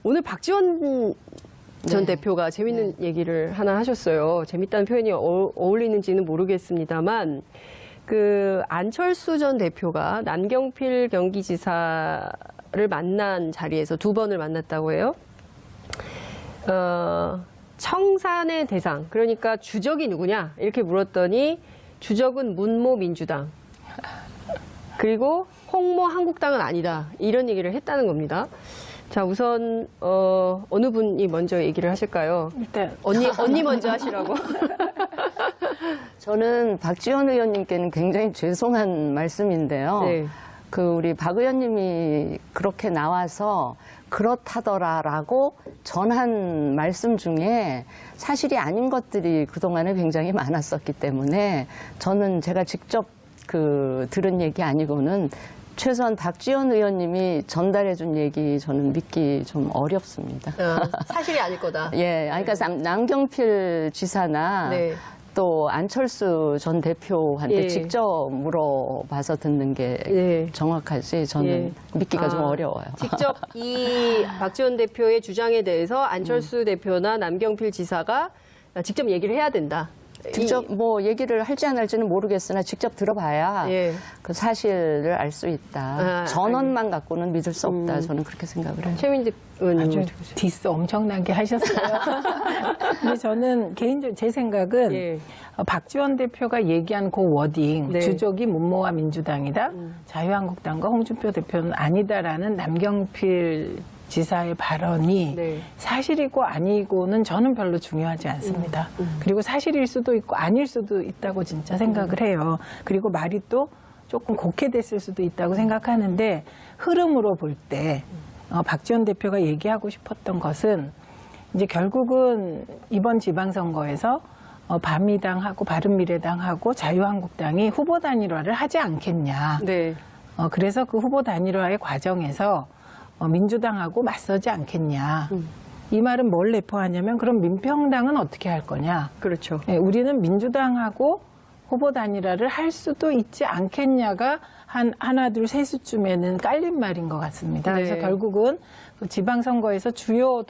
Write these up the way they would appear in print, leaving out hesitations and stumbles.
오늘 박지원 전 대표가 재밌는 얘기를 하나 하셨어요. 재밌다는 표현이 어울리는지는 모르겠습니다만 그 안철수 전 대표가 남경필 경기지사를 만난 자리에서 두 번을 만났다고 해요. 청산의 대상, 그러니까 주적이 누구냐 이렇게 물었더니 주적은 문모 민주당 그리고 홍모 한국당은 아니다 이런 얘기를 했다는 겁니다. 자, 우선 어느 분이 먼저 얘기를 하실까요? 일단 언니 먼저 하시라고. 저는 박지원 의원님께는 굉장히 죄송한 말씀인데요. 네. 그 우리 박 의원님이 그렇게 나와서 그렇다더라라고 전한 말씀 중에 사실이 아닌 것들이 그동안에 굉장히 많았었기 때문에 저는 제가 직접 들은 얘기 아니고는 최소한 박지원 의원님이 전달해준 얘기 저는 믿기 좀 어렵습니다. 사실이 아닐 거다. 예, 그러니까 남경필 지사나 네. 또 안철수 전 대표한테 예. 직접 물어봐서 듣는 게 예. 정확하지 저는 예. 믿기가 좀 어려워요. 직접 이 박지원 대표의 주장에 대해서 안철수 대표나 남경필 지사가 직접 얘기를 해야 된다. 직접 뭐 얘기를 할지 안 할지는 모르겠으나 직접 들어봐야 예. 그 사실을 알 수 있다. 전원만 갖고는 믿을 수 없다. 저는 그렇게 생각을 해요. 최민지 의원님. 아주 디스 엄청나게 하셨어요. 근데 저는 개인적으로 제 생각은 예. 박지원 대표가 얘기한 그 워딩, 네. 주적이 문모와 민주당이다, 자유한국당과 홍준표 대표는 아니다라는 남경필 지사의 발언이 네. 사실이고 아니고는 저는 별로 중요하지 않습니다. 그리고 사실일 수도 있고 아닐 수도 있다고 진짜 생각을 해요. 그리고 말이 또 조금 곡해됐을 수도 있다고 생각하는데 흐름으로 볼 때 박지원 대표가 얘기하고 싶었던 것은 이제 결국은 이번 지방선거에서 바미당하고 바른미래당하고 자유한국당이 후보 단일화를 하지 않겠냐. 네. 그래서 그 후보 단일화의 과정에서 민주당하고 맞서지 않겠냐. 이 말은 뭘 내포하냐면 그럼 민평당은 어떻게 할 거냐. 그렇죠. 네, 우리는 민주당하고 후보 단일화를 할 수도 있지 않겠냐가 한 하나 둘 세 수쯤에는 깔린 말인 것 같습니다. 네. 그래서 결국은 그 지방선거에서 주요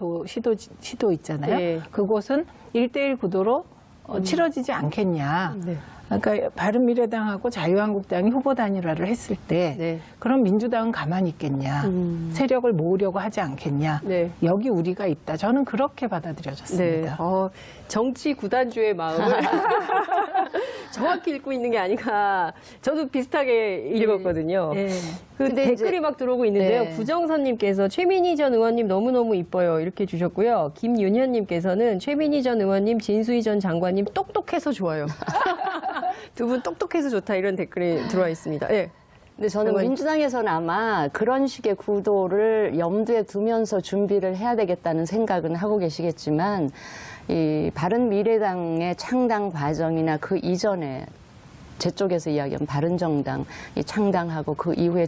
시도 있잖아요. 네. 그곳은 1대1 구도로 치러지지 않겠냐. 네. 그러니까 바른미래당하고 자유한국당이 후보 단일화를 했을 때 네. 그럼 민주당은 가만히 있겠냐. 세력을 모으려고 하지 않겠냐. 네. 여기 우리가 있다. 저는 그렇게 받아들여졌습니다. 네. 정치 구단주의 마음을 정확히 읽고 있는 게 아닌가. 저도 비슷하게 읽었거든요. 네. 근데 댓글이 막 들어오고 있는데요. 네. 부정선님께서 최민희 전 의원님 너무너무 이뻐요. 이렇게 주셨고요. 김윤현님께서는 최민희 전 의원님, 진수희 전 장관님 똑똑해서 좋아요. 두 분 똑똑해서 좋다 이런 댓글이 들어와 있습니다. 예. 근데 저는 민주당에서는 아마 그런 식의 구도를 염두에 두면서 준비를 해야 되겠다는 생각은 하고 계시겠지만 이 바른미래당의 창당 과정이나 그 이전에 제 쪽에서 이야기한 바른정당 이 창당하고 그 이후에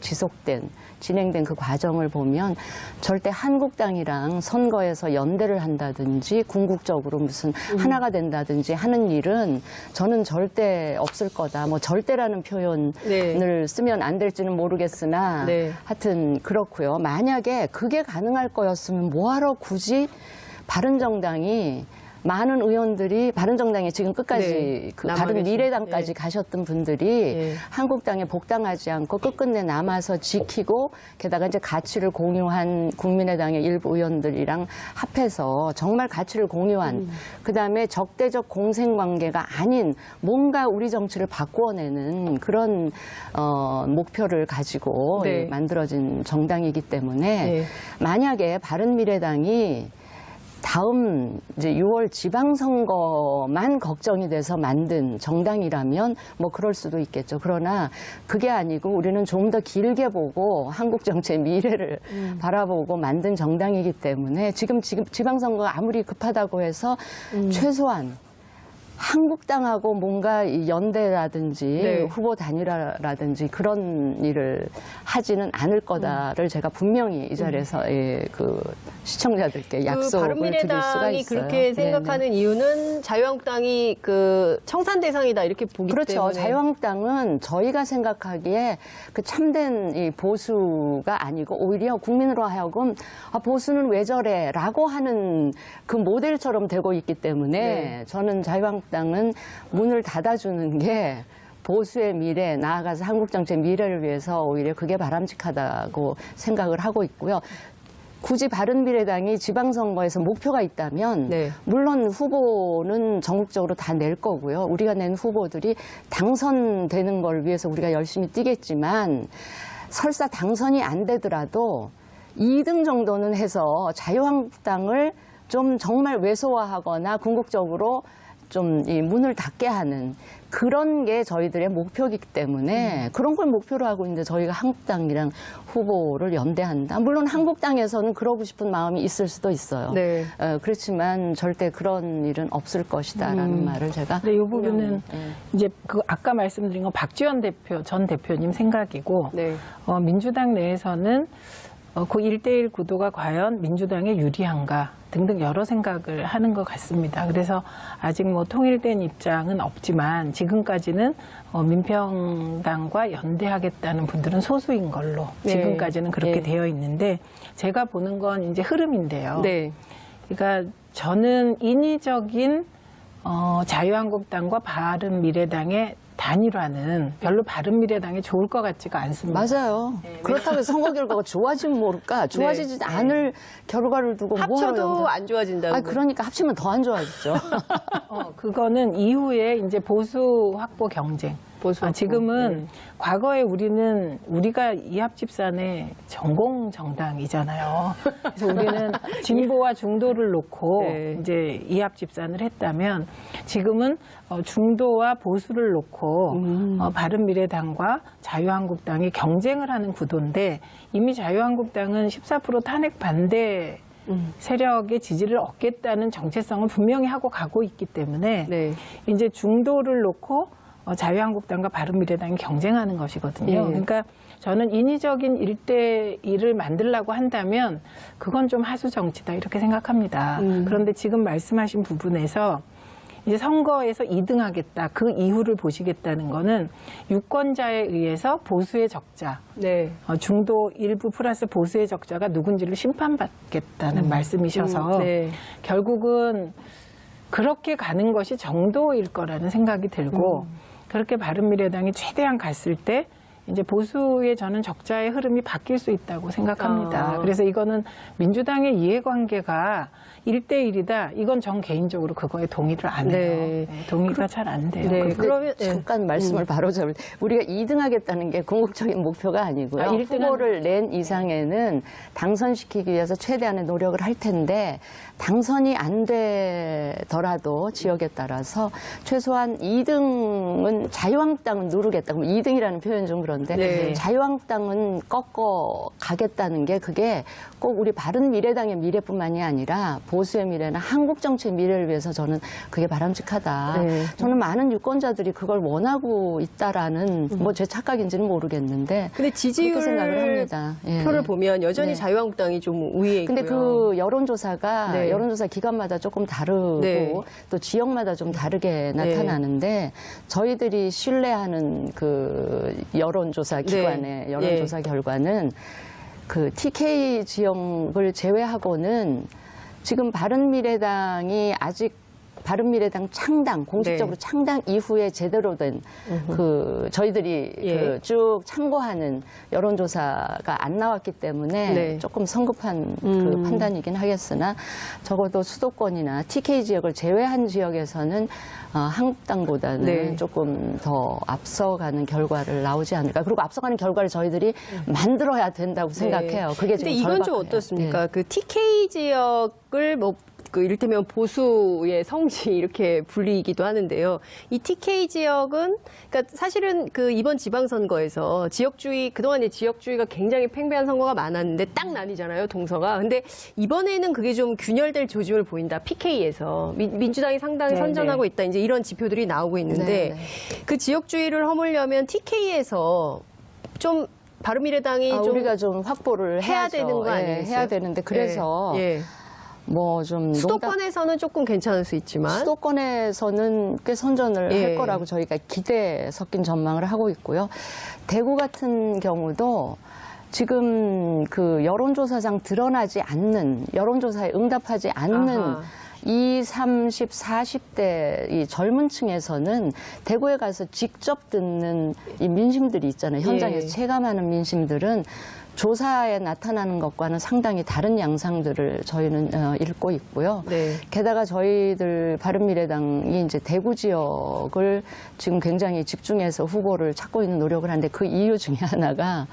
진행된 그 과정을 보면 절대 한국당이랑 선거에서 연대를 한다든지 궁극적으로 무슨 하나가 된다든지 하는 일은 저는 절대 없을 거다. 뭐 절대라는 표현을 네. 쓰면 안 될지는 모르겠으나 네. 하여튼 그렇고요. 만약에 그게 가능할 거였으면 뭐하러 굳이 바른정당이 많은 의원들이 바른정당에 지금 끝까지 네, 그 남아 바른미래당까지 네. 가셨던 분들이 네. 한국당에 복당하지 않고 끝끝내 남아서 지키고 게다가 이제 가치를 공유한 국민의당의 일부 의원들이랑 합해서 정말 가치를 공유한 그다음에 적대적 공생관계가 아닌 뭔가 우리 정치를 바꾸어내는 그런 목표를 가지고 네. 만들어진 정당이기 때문에 네. 만약에 바른미래당이 다음 이제 6월 지방선거만 걱정이 돼서 만든 정당이라면 뭐 그럴 수도 있겠죠. 그러나 그게 아니고 우리는 좀 더 길게 보고 한국 정치의 미래를 바라보고 만든 정당이기 때문에 지금 지방선거가 아무리 급하다고 해서 최소한 한국당하고 뭔가 이 연대라든지 네. 후보 단일화라든지 그런 일을 하지는 않을 거다를 제가 분명히 이 자리에서 그 시청자들께 그 약속을 드릴 수가 바른미래당이 있어요. 그렇게 네네. 생각하는 이유는 자유한국당이 그 청산 대상이다 이렇게 보기 그렇죠. 때문에. 자유한국당은 저희가 생각하기에 그 참된 이 보수가 아니고 오히려 국민으로 하여금 아, 보수는 왜 저래라고 하는 그 모델처럼 되고 있기 때문에 네. 저는 자유한국당은 문을 닫아주는 게 보수의 미래, 나아가서 한국 정치의 미래를 위해서 오히려 그게 바람직하다고 생각을 하고 있고요. 굳이 바른미래당이 지방선거에서 목표가 있다면 네. 물론 후보는 전국적으로 다 낼 거고요. 우리가 낸 후보들이 당선되는 걸 위해서 우리가 열심히 뛰겠지만 설사 당선이 안 되더라도 2등 정도는 해서 자유한국당을 좀 정말 왜소화하거나 궁극적으로 좀 이 문을 닫게 하는 그런 게 저희들의 목표이기 때문에 그런 걸 목표로 하고 있는데 저희가 한국당이랑 후보를 연대한다. 물론 한국당에서는 그러고 싶은 마음이 있을 수도 있어요. 네. 그렇지만 절대 그런 일은 없을 것이다라는 말을 제가. 근데 이 부분은 네. 이제 그 아까 말씀드린 건 박지원 전 대표님 생각이고 네. 민주당 내에서는 그 1대1 구도가 과연 민주당에 유리한가 등등 여러 생각을 하는 것 같습니다. 그래서 아직 뭐 통일된 입장은 없지만 지금까지는 민평당과 연대하겠다는 분들은 소수인 걸로 네. 지금까지는 그렇게 네. 되어 있는데 제가 보는 건 이제 흐름인데요. 네. 그러니까 저는 인위적인 자유한국당과 바른미래당의 단일화는 별로 바른미래당에 좋을 것 같지가 않습니다. 맞아요. 그렇다고 해서 선거 결과가 좋아지면 모를까? 좋아지지 않을 결과를 두고 합쳐도 안 좋아진다고. 아, 그러니까 합치면 더 안 좋아지죠. 그거는 이후에 이제 보수 확보 경쟁. 보수 확보. 지금은 과거에 우리가 이합집산의 전공 정당이잖아요. 그래서 우리는 진보와 중도를 놓고 네. 이제 이합집산을 했다면 지금은 중도와 보수를 놓고 바른미래당과 자유한국당이 경쟁을 하는 구도인데 이미 자유한국당은 14% 탄핵 반대 세력의 지지를 얻겠다는 정체성을 분명히 하고 가고 있기 때문에 네. 이제 중도를 놓고 자유한국당과 바른미래당이 경쟁하는 것이거든요. 예. 그러니까 저는 인위적인 1대1을 만들려고 한다면 그건 좀 하수 정치다 이렇게 생각합니다. 그런데 지금 말씀하신 부분에서 이제 선거에서 2등하겠다, 그 이후를 보시겠다는 거는 유권자에 의해서 보수의 적자, 네. 중도 일부 플러스 보수의 적자가 누군지를 심판받겠다는 말씀이셔서 네. 결국은 그렇게 가는 것이 정도일 거라는 생각이 들고 그렇게 바른미래당이 최대한 갔을 때 이제 보수의 저는 적자의 흐름이 바뀔 수 있다고 생각합니다. 그래서 이거는 민주당의 이해관계가 1대1이다. 이건 전 개인적으로 그거에 동의를 안 해요. 네. 네, 동의가 잘 안 돼요. 네. 근데 그러면 잠깐 말씀을 바로 잡을 우리가 2등 하겠다는 게 궁극적인 목표가 아니고요. 1등은 후보를 낸 이상에는 당선시키기 위해서 최대한의 노력을 할 텐데 당선이 안 되더라도 지역에 따라서 최소한 2등은 자유한국당은 누르겠다. 그럼 2등이라는 표현 좀 그런데 네. 자유한국당은 꺾어 가겠다는 게 그게 꼭 우리 바른미래당의 미래뿐만이 아니라 보수의 미래나 한국 정치의 미래를 위해서 저는 그게 바람직하다. 네. 저는 많은 유권자들이 그걸 원하고 있다라는 뭐 제 착각인지는 모르겠는데 근데 그렇게 생각을 합니다. 예. 표를 보면 여전히 네. 자유한국당이 좀 우위에 있고요. 근데 그 여론조사가 네. 여론조사 기관마다 조금 다르고 네. 또 지역마다 좀 다르게 나타나는데 저희들이 신뢰하는 그 여론조사 기관의 네. 여론조사 결과는 그 TK 지역을 제외하고는 지금 바른미래당이 아직 바른미래당 창당, 공식적으로 네. 창당 이후에 제대로 된 그 저희들이 예. 그 쭉 참고하는 여론조사가 안 나왔기 때문에 네. 조금 성급한 그 판단이긴 하겠으나 적어도 수도권이나 TK 지역을 제외한 지역에서는 한국당보다는 네. 조금 더 앞서가는 결과를 나오지 않을까. 그리고 앞서가는 결과를 저희들이 만들어야 된다고 생각해요. 그게 근데 지금 이건 좀 절박해요. 어떻습니까? 그 TK 지역을 뭐 그 이를테면 보수의 성지 이렇게 불리기도 하는데요. 이 TK 지역은 그러니까 사실은 그 이번 지방선거에서 지역주의 그동안에 지역주의가 굉장히 팽배한 선거가 많았는데 딱 나뉘잖아요, 동서가. 근데 이번에는 그게 좀 균열될 조짐을 보인다. PK에서 민주당이 상당히 네, 선전하고 있다. 이제 이런 지표들이 나오고 있는데 네, 네. 그 지역주의를 허물려면 TK에서 좀 바른미래당이 좀 우리가 좀 확보를 해야 해야죠. 되는 거 예, 아니겠어요? 해야 되는데 그래서 예. 뭐 좀 수도권에서는 조금 괜찮을 수 있지만 수도권에서는 꽤 선전을 예. 할 거라고 저희가 기대 섞인 전망을 하고 있고요. 대구 같은 경우도 지금 그 여론조사상 드러나지 않는 여론조사에 응답하지 않는 아하. 20, 30, 40대 이 젊은 층에서는 대구에 가서 직접 듣는 이 민심들이 있잖아요. 현장에서 예. 체감하는 민심들은 조사에 나타나는 것과는 상당히 다른 양상들을 저희는 읽고 있고요. 네. 게다가 저희들 바른미래당이 이제 대구 지역을 지금 굉장히 집중해서 후보를 찾고 있는 노력을 하는데 그 이유 중에 하나가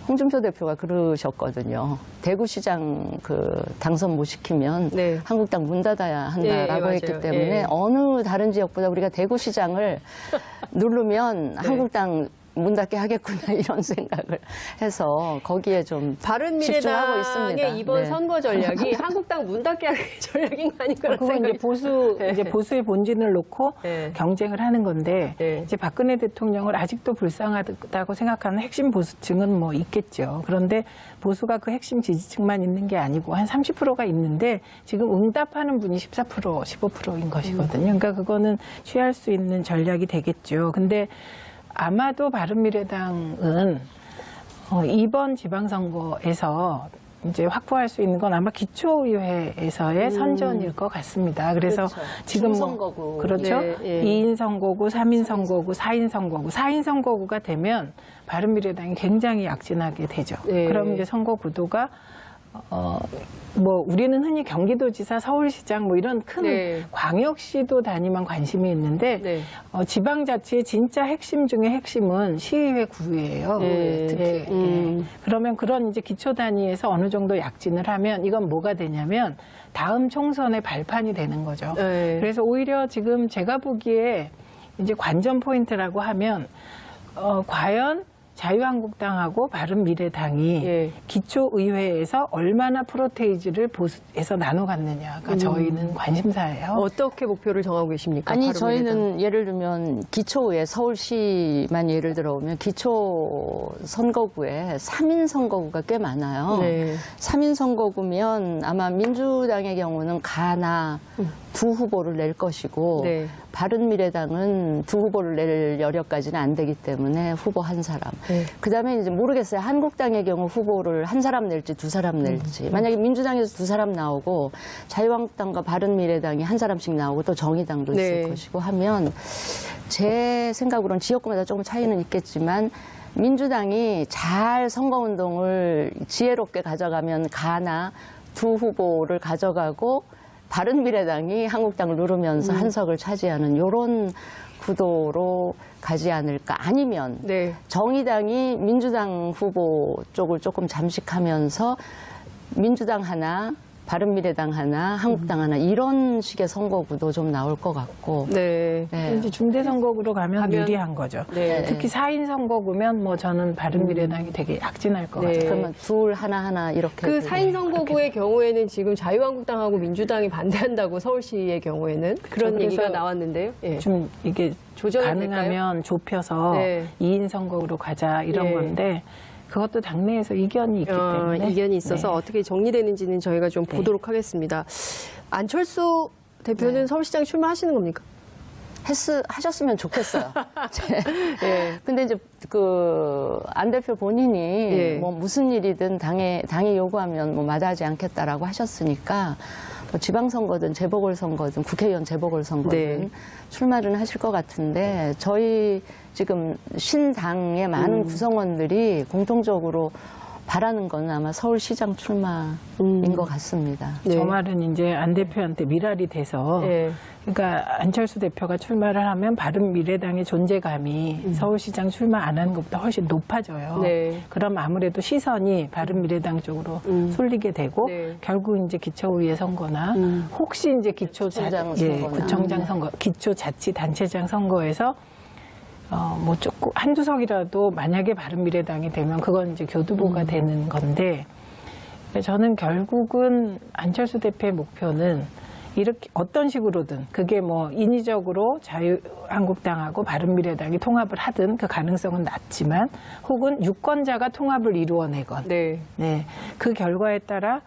홍준표 대표가 그러셨거든요. 대구시장 그 당선 못 시키면 네. 한국당 문 닫아야 한다라고 네, 했기 맞아요. 때문에 예. 어느 다른 지역보다 우리가 대구시장을 누르면 네. 한국당 문 닫게 하겠구나 이런 생각을 해서 거기에 좀 집중하고 있습니다. 바른미래당의 이번 네. 선거 전략이 한국당 문 닫게 하는 전략인 거 아닌가 그건 생각이 이제 보수의 본진을 놓고 네. 경쟁을 하는 건데 네. 이제 박근혜 대통령을 아직도 불쌍하다고 생각하는 핵심 보수층은 뭐 있겠죠. 그런데 보수가 그 핵심 지지층만 있는 게 아니고 한 30%가 있는데 지금 응답하는 분이 14%, 15%인 것이거든요. 그러니까 그거는 취할 수 있는 전략이 되겠죠. 근데 아마도 바른미래당은 이번 지방선거에서 이제 확보할 수 있는 건 아마 기초의회에서의 선전일 것 같습니다. 그래서 그렇죠. 지금 중선거구. 그렇죠. 네, 예. 2인 선거구, 3인 선거구, 4인 선거구, 4인 선거구가 되면 바른미래당이 굉장히 약진하게 되죠. 네. 그럼 이제 선거 구도가 뭐 우리는 흔히 경기도지사, 서울시장 뭐 이런 큰 네. 광역시도 단위만 관심이 있는데 네. 지방자치의 진짜 핵심 중에 핵심은 시의회, 구의회예요. 네. 예, 예. 그러면 그런 이제 기초 단위에서 어느 정도 약진을 하면 이건 뭐가 되냐면 다음 총선의 발판이 되는 거죠. 네. 그래서 오히려 지금 제가 보기에 이제 관전 포인트라고 하면 과연 자유한국당하고 바른미래당이 예. 기초의회에서 얼마나 프로테이지를 보수에서 나눠 갔느냐가 저희는 관심사예요. 어떻게 목표를 정하고 계십니까? 아니 바른미래당? 저희는 예를 들면 기초의회 서울시만 예를 들어보면 기초 선거구에 3인 선거구가 꽤 많아요. 네. 3인 선거구면 아마 민주당의 경우는 가나 두 후보를 낼 것이고 네. 바른미래당은 두 후보를 낼 여력까지는 안 되기 때문에 후보 한 사람. 네. 그다음에 이제 모르겠어요. 한국당의 경우 후보를 한 사람 낼지 두 사람 낼지. 만약에 민주당에서 두 사람 나오고 자유한국당과 바른미래당이 한 사람씩 나오고 또 정의당도 있을 네. 것이고 하면 제 생각으로는 지역구마다 조금 차이는 있겠지만 민주당이 잘 선거운동을 지혜롭게 가져가면 가나 두 후보를 가져가고 바른미래당이 한국당을 누르면서 한석을 차지하는 이런 구도로 가지 않을까. 아니면 네. 정의당이 민주당 후보 쪽을 조금 잠식하면서 민주당 하나, 바른미래당 하나, 한국당 하나 이런 식의 선거구도 좀 나올 것 같고. 네. 네. 이제 중대선거구로 가면 유리한 거죠. 네. 특히 4인 선거구면 뭐 저는 바른미래당이 되게 약진할 것 네. 같아요. 그러면 둘 하나 이렇게. 그 4인 선거구의 경우에는 지금 자유한국당하고 민주당이 반대한다고 서울시의 경우에는 그런 그래서 얘기가 나왔는데요. 예. 좀 이게 조정이 가능하면 좁혀서 네. 2인 선거구로 가자 이런 예. 건데 그것도 당내에서 이견이 있기 때문에 이견이 있어서 네. 어떻게 정리되는지는 저희가 좀 보도록 하겠습니다. 안철수 대표는 서울시장 출마하시는 겁니까? 하셨으면 좋겠어요. 예. 근데 이제 안 대표 본인이 예. 뭐 무슨 일이든 당이 요구하면 뭐 마다하지 않겠다라고 하셨으니까 뭐 지방선거든 재보궐선거든 국회의원 재보궐선거든 네. 출마를 하실 것 같은데 저희 지금 신당의 많은 구성원들이 공통적으로 바라는 건 아마 서울시장 출마인 것 같습니다. 네. 저 말은 이제 안 대표한테 미랄이 돼서 네. 그러니까 안철수 대표가 출마를 하면 바른미래당의 존재감이 서울시장 출마 안 하는 것보다 훨씬 높아져요. 네. 그럼 아무래도 시선이 바른미래당 쪽으로 쏠리게 되고 네. 결국 이제 기초의회 선거나 혹시 이제 구청장 예, 선거나. 구청장 선거, 기초자치단체장 선거에서 뭐 조금 한두 석이라도 만약에 바른미래당이 되면 그건 이제 교두보가 되는 건데 저는 결국은 안철수 대표의 목표는 이렇게 어떤 식으로든 그게 뭐 인위적으로 자유한국당하고 바른미래당이 통합을 하든 그 가능성은 낮지만 혹은 유권자가 통합을 이루어내건 네. 네, 그 결과에 따라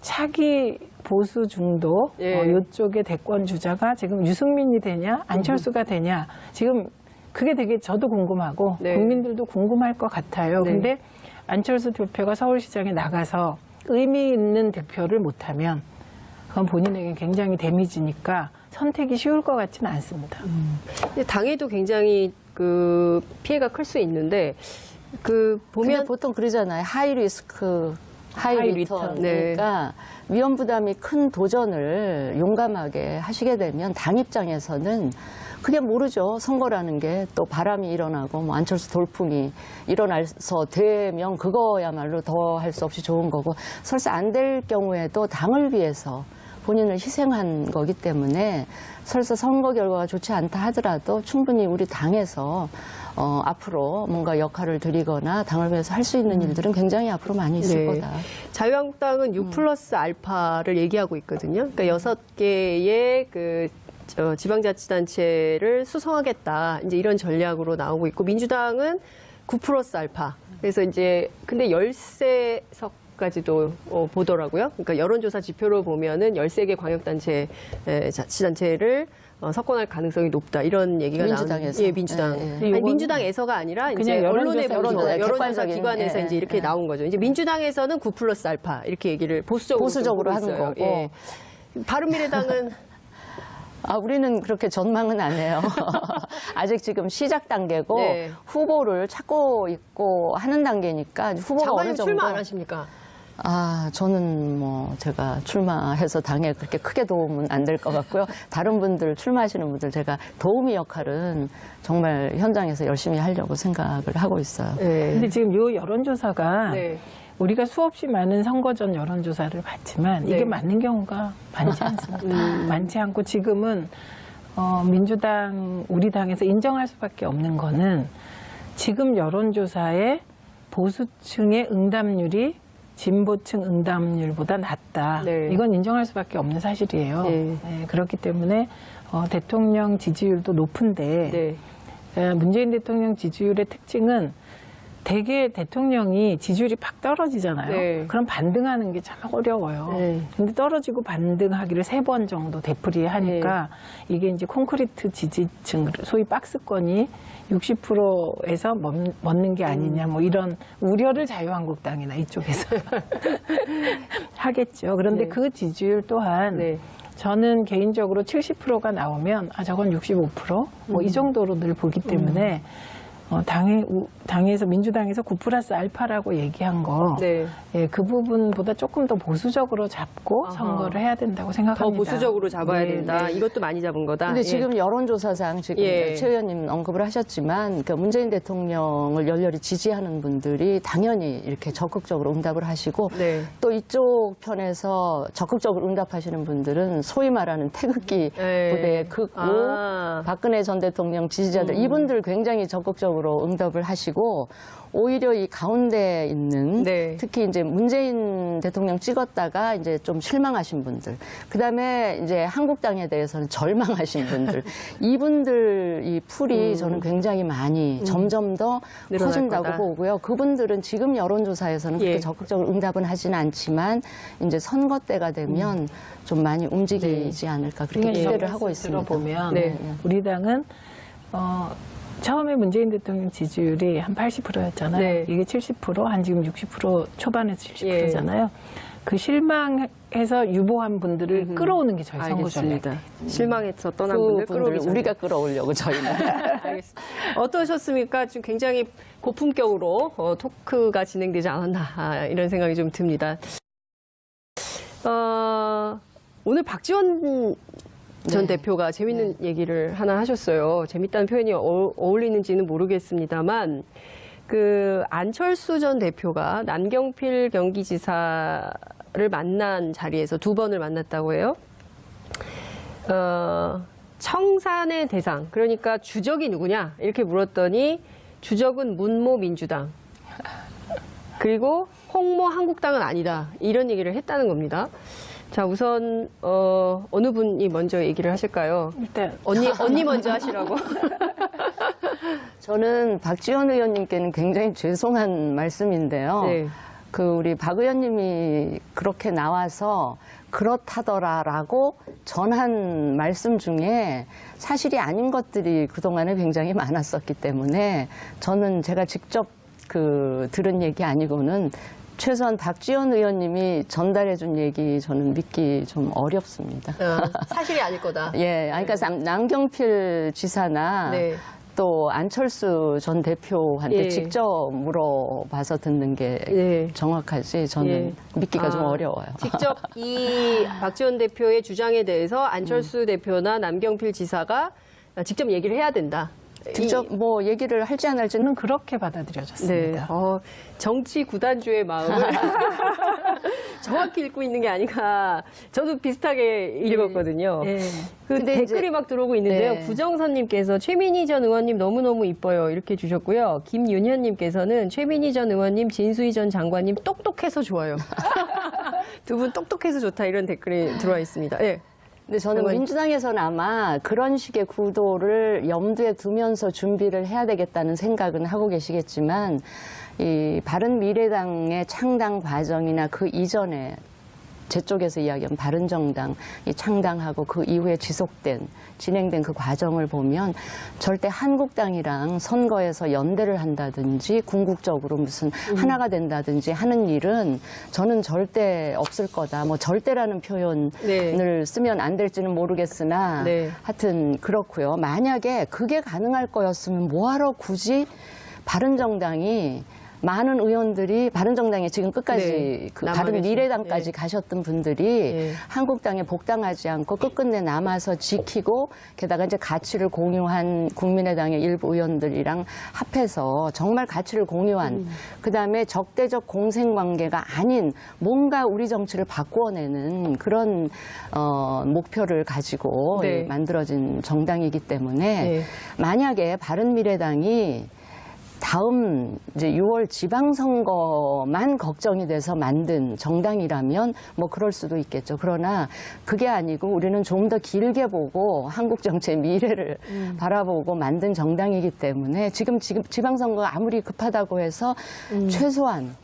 차기 보수 중도 예. 이쪽의 대권 주자가 지금 유승민이 되냐 안철수가 되냐 지금 그게 되게 저도 궁금하고 네. 국민들도 궁금할 것 같아요. 네. 근데 안철수 대표가 서울시장에 나가서 의미 있는 대표를 못하면 그건 본인에게 굉장히 데미지니까 선택이 쉬울 것 같지는 않습니다. 근데 당에도 굉장히 그 피해가 클 수 있는데 그 보면 보면 보통 그러잖아요. 하이 리스크, 하이 하이 리턴. 리턴. 네. 그러니까 위험 부담이 큰 도전을 용감하게 하시게 되면 당 입장에서는 그게 모르죠. 선거라는 게 또 바람이 일어나고 뭐 안철수 돌풍이 일어나서 되면 그거야말로 더 할 수 없이 좋은 거고 설사 안 될 경우에도 당을 위해서 본인을 희생한 거기 때문에 설사 선거 결과가 좋지 않다 하더라도 충분히 우리 당에서 앞으로 뭔가 역할을 드리거나 당을 위해서 할 수 있는 일들은 굉장히 앞으로 많이 있을 네. 거다. 자유한국당은 6+알파를 얘기하고 있거든요. 그러니까 6개의 그 지방자치단체를 수성하겠다. 이제 이런 전략으로 나오고 있고 민주당은 9+알파. 그래서 이제 근데 13석까지도 보더라고요. 그러니까 여론조사 지표로 보면은 13개 광역단체 자치단체를 석권할 가능성이 높다. 이런 얘기가 민주당에서. 예, 민주당. 예, 예. 아니, 민주당에서가 아니라 이제 그냥 언론에 여론조사, 보는 여론조사 객관적인, 기관에서 예, 이제 이렇게 예. 나온 거죠. 이제 민주당에서는 9+알파 이렇게 얘기를 보수적으로 보수적으로 좀 보고 하는 있어요. 거고. 예. 바른미래당은 우리는 그렇게 전망은 안 해요. 아직 지금 시작 단계고 네. 후보를 찾고 있고 하는 단계니까 후보가 어느 장관님 정도. 출마 안 하십니까? 저는 뭐 제가 출마해서 당에 그렇게 크게 도움은 안 될 것 같고요. 다른 분들 출마하시는 분들 제가 도우미 역할은 정말 현장에서 열심히 하려고 생각을 하고 있어요. 네. 근데 지금 요 여론조사가 네. 우리가 수없이 많은 선거 전 여론조사를 봤지만 이게 네. 맞는 경우가 많지 않습니다. 많지 않고 지금은 민주당, 우리 당에서 인정할 수밖에 없는 거는 지금 여론조사의 보수층의 응답률이 진보층 응답률보다 낮다. 네. 이건 인정할 수밖에 없는 사실이에요. 네. 네, 그렇기 때문에 대통령 지지율도 높은데 네. 문재인 대통령 지지율의 특징은 대개 대통령이 지지율이 팍 떨어지잖아요. 네. 그럼 반등하는 게 참 어려워요. 네. 근데 떨어지고 반등하기를 3번 정도 되풀이하니까 이게 이제 콘크리트 지지층, 소위 박스권이 60%에서 멈는 게 아니냐, 뭐 이런 우려를 자유한국당이나 이쪽에서 하겠죠. 그런데 네. 그 지지율 또한 네. 저는 개인적으로 70%가 나오면 저건 65%? 뭐 이 정도로 늘 보기 때문에 당에서 민주당에서 9+알파라고 얘기한 거, 네. 예, 그 부분보다 조금 더 보수적으로 잡고 아하. 선거를 해야 된다고 더 생각합니다. 보수적으로 잡아야 네, 된다. 네. 이것도 많이 잡은 거다. 근데 예. 지금 여론조사상 지금 예. 최 의원님 언급을 하셨지만 그러니까 문재인 대통령을 열렬히 지지하는 분들이 당연히 이렇게 적극적으로 응답을 하시고 네. 또 이쪽 편에서 적극적으로 응답하시는 분들은 소위 말하는 태극기 네. 부대의 극우 박근혜 전 대통령 지지자들 이분들 굉장히 적극적으로 응답을 하시고 오히려 이 가운데 있는 네. 특히 이제 문재인 대통령 찍었다가 이제 좀 실망하신 분들, 그다음에 이제 한국당에 대해서는 절망하신 분들, 이분들 이 풀이 저는 굉장히 많이 점점 더 늘어날 커진다고 거다. 보고요. 그분들은 지금 여론조사에서는 그렇게 예. 적극적으로 응답은 하지는 않지만 이제 선거 때가 되면 좀 많이 움직이지 않을까 그렇게 기대를 하고 있습니다. 들어보면 네. 우리 당은 처음에 문재인 대통령 지지율이 한 80%였잖아요. 네. 이게 70%, 한 지금 60% 초반에서 70%잖아요. 그 실망해서 유보한 분들을 끌어오는 게 저희 선거 전략. 알겠습니다. 실망해서 떠난 그 분들 분들을 끌어오기 우리가 끌어오려고 저희는. 알겠습니다. 어떠셨습니까? 지금 굉장히 고품격으로 토크가 진행되지 않았나 이런 생각이 좀 듭니다. 오늘 박지원 전 네. 대표가 재밌는 얘기를 하나 하셨어요. 재밌다는 표현이 어울리는지는 모르겠습니다만 그 안철수 전 대표가 남경필 경기지사를 만난 자리에서 두 번을 만났다고 해요. 청산의 대상, 그러니까 주적이 누구냐 이렇게 물었더니 주적은 문모 민주당 그리고 홍모 한국당은 아니다 이런 얘기를 했다는 겁니다. 자, 우선 어느 분이 먼저 얘기를 하실까요? 일단 언니 먼저 하시라고. 저는 박지원 의원님께는 굉장히 죄송한 말씀인데요. 네. 그 우리 박 의원님이 그렇게 나와서 그렇다더라라고 전한 말씀 중에 사실이 아닌 것들이 그동안에 굉장히 많았었기 때문에 저는 제가 직접 들은 얘기 아니고는 최소한 박지원 의원님이 전달해 준 얘기 저는 믿기 좀 어렵습니다. 사실이 아닐 거다. 예, 그러니까 남경필 지사나 네. 또 안철수 전 대표한테 예. 직접 물어봐서 듣는 게 예. 정확하지 저는 예. 믿기가 좀 어려워요. 직접 이 박지원 대표의 주장에 대해서 안철수 대표나 남경필 지사가 직접 얘기를 해야 된다. 직접 뭐 얘기를 할지 안 할지는 저는 그렇게 받아들여졌습니다. 네. 정치 구단주의 마음을 정확히 읽고 있는 게 아닌가. 저도 비슷하게 읽었거든요. 예. 그 근데 댓글이 이제- 막 들어오고 있는데요. 네. 구정선님께서 최민희 전 의원님 너무너무 이뻐요. 이렇게 주셨고요. 김윤현님께서는 최민희 전 의원님, 진수희 전 장관님 똑똑해서 좋아요. 두 분 똑똑해서 좋다 이런 댓글이 들어와 있습니다. 예. 근데 저는 장관님. 민주당에서는 아마 그런 식의 구도를 염두에 두면서 준비를 해야 되겠다는 생각은 하고 계시겠지만 이 바른미래당의 창당 과정이나 그 이전에 제 쪽에서 이야기한 바른정당 이 창당하고 그 이후에 진행된 그 과정을 보면 절대 한국당이랑 선거에서 연대를 한다든지 궁극적으로 무슨 하나가 된다든지 하는 일은 저는 절대 없을 거다. 뭐 절대라는 표현을 네. 쓰면 안 될지는 모르겠으나 네. 하여튼 그렇고요. 만약에 그게 가능할 거였으면 뭐하러 굳이 바른정당이 많은 의원들이 바른정당에 지금 끝까지 네, 그 남아 바른미래당까지 계신, 가셨던 분들이 네. 한국당에 복당하지 않고 끝끝내 남아서 지키고 게다가 이제 가치를 공유한 국민의당의 일부 의원들이랑 합해서 정말 가치를 공유한 그다음에 적대적 공생관계가 아닌 뭔가 우리 정치를 바꾸어내는 그런 목표를 가지고 네. 만들어진 정당이기 때문에 네. 만약에 바른미래당이 다음 이제 6월 지방선거만 걱정이 돼서 만든 정당이라면 뭐 그럴 수도 있겠죠. 그러나 그게 아니고 우리는 좀 더 길게 보고 한국 정치의 미래를 바라보고 만든 정당이기 때문에 지금 지방선거가 아무리 급하다고 해서 최소한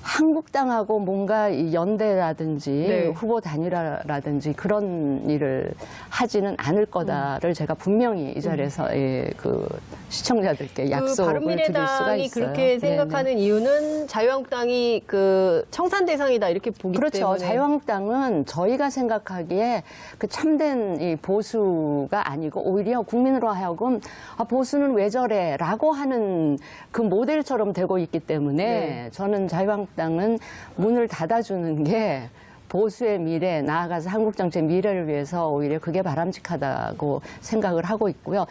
한국당하고 뭔가 이 연대라든지 네. 후보 단일화라든지 그런 일을 하지는 않을 거다를 제가 분명히 이 자리에서 그 시청자들께 약속을 드릴 수가 바른미래당이 있어요. 그렇게 생각하는 이유는 자유한국당이 그 청산 대상이다 이렇게 보기 그렇죠. 때문에. 자유한국당은 저희가 생각하기에 그 참된 이 보수가 아니고 오히려 국민으로 하여금 보수는 왜 저래라고 하는 그 모델처럼 되고 있기 때문에 네. 저는 자유한국당은 문을 닫아주는 게 보수의 미래, 나아가서 한국 정치의 미래를 위해서 오히려 그게 바람직하다고 생각을 하고 있고요.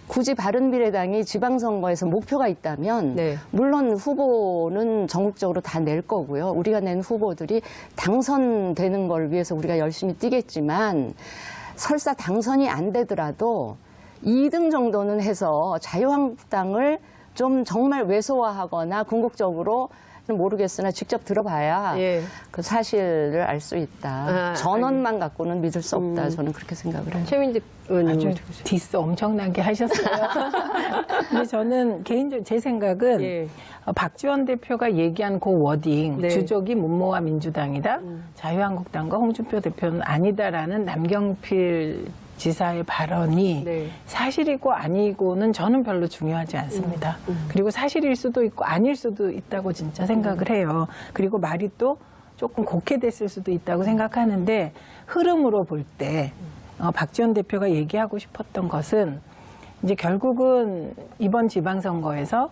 굳이 바른미래당이 지방선거에서 목표가 있다면 네. 물론 후보는 전국적으로 다 낼 거고요. 우리가 낸 후보들이 당선되는 걸 위해서 우리가 열심히 뛰겠지만 설사 당선이 안 되더라도 2등 정도는 해서 자유한국당을 좀 정말 왜소화하거나 궁극적으로 모르겠으나 직접 들어봐야 예. 그 사실을 알 수 있다. 전원만 갖고는 믿을 수 없다. 저는 그렇게 생각을 해요. 최민지 의원님 아주 디스 엄청나게 하셨어요. 근데 저는 개인적으로 제 생각은 예. 박지원 대표가 얘기한 그 워딩 네. 주적이 문모와 민주당이다. 자유한국당과 홍준표 대표는 아니다라는 남경필 지사의 발언이 네. 사실이고 아니고는 저는 별로 중요하지 않습니다. 그리고 사실일 수도 있고 아닐 수도 있다고 진짜 생각을 해요. 그리고 말이 또 조금 곡해됐을 수도 있다고 생각하는데 흐름으로 볼 때 박지원 대표가 얘기하고 싶었던 것은 이제 결국은 이번 지방선거에서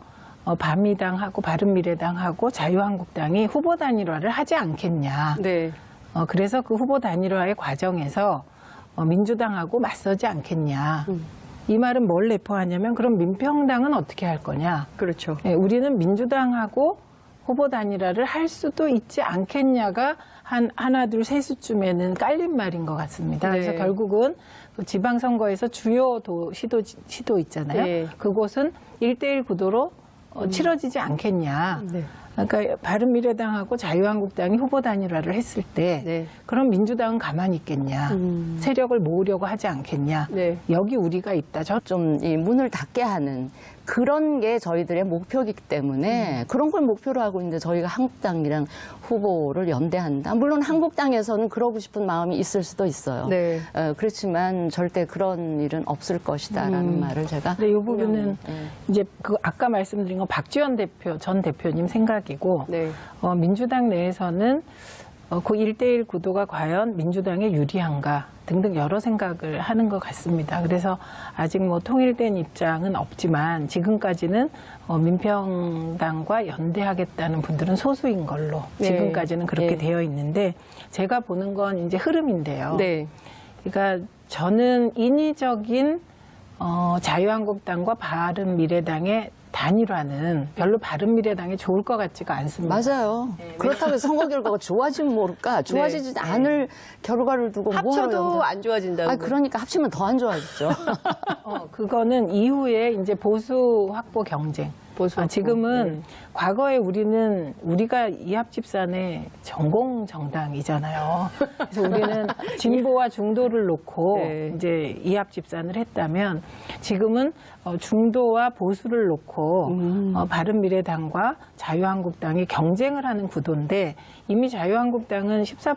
바미당하고 바른미래당하고 자유한국당이 후보 단일화를 하지 않겠냐. 네. 그래서 그 후보 단일화의 과정에서 민주당하고 맞서지 않겠냐. 이 말은 뭘 내포하냐면 그럼 민평당은 어떻게 할 거냐. 그렇죠. 예, 우리는 민주당하고 후보 단일화를 할 수도 있지 않겠냐가 한 하나, 둘, 셋수쯤에는 깔린 말인 것 같습니다. 네. 그래서 결국은 그 지방선거에서 주요 시도 있잖아요. 네. 그곳은 1대1 구도로 치러지지 않겠냐. 네. 그러니까 바른미래당하고 자유한국당이 후보 단일화를 했을 때 네. 그럼 민주당은 가만히 있겠냐. 세력을 모으려고 하지 않겠냐. 네. 여기 우리가 있다. 좀 이 문을 닫게 하는 그런 게 저희들의 목표이기 때문에 그런 걸 목표로 하고 있는데 저희가 한국당이랑 후보를 연대한다. 물론 한국당에서는 그러고 싶은 마음이 있을 수도 있어요. 네. 그렇지만 절대 그런 일은 없을 것이다라는 말을 제가. 근데 이 부분은 네. 이제 그 아까 말씀드린 건 박지원 전 대표님 생각이고 네. 민주당 내에서는 그 1대1 구도가 과연 민주당에 유리한가 등등 여러 생각을 하는 것 같습니다. 그래서 아직 뭐 통일된 입장은 없지만 지금까지는 민평당과 연대하겠다는 분들은 소수인 걸로 네. 지금까지는 그렇게 네. 되어 있는데 제가 보는 건 이제 흐름인데요. 네. 그러니까 저는 인위적인 자유한국당과 바른미래당의 단일화는 별로 바른미래당에 좋을 것 같지가 않습니다. 맞아요. 그렇다고 해서 선거 결과가 좋아지면 모를까? 좋아지지 않을 결과를 두고 합쳐도 안 좋아진다고. 그러니까 합치면 더 안 좋아지죠. 그거는 이후에 이제 보수 확보 경쟁. 보수 확보. 지금은 과거에 우리가 이합집산의 전공 정당이잖아요. 그래서 우리는 진보와 중도를 놓고 네. 이제 이합집산을 했다면 지금은 중도와 보수를 놓고 바른미래당과 자유한국당이 경쟁을 하는 구도인데 이미 자유한국당은 14%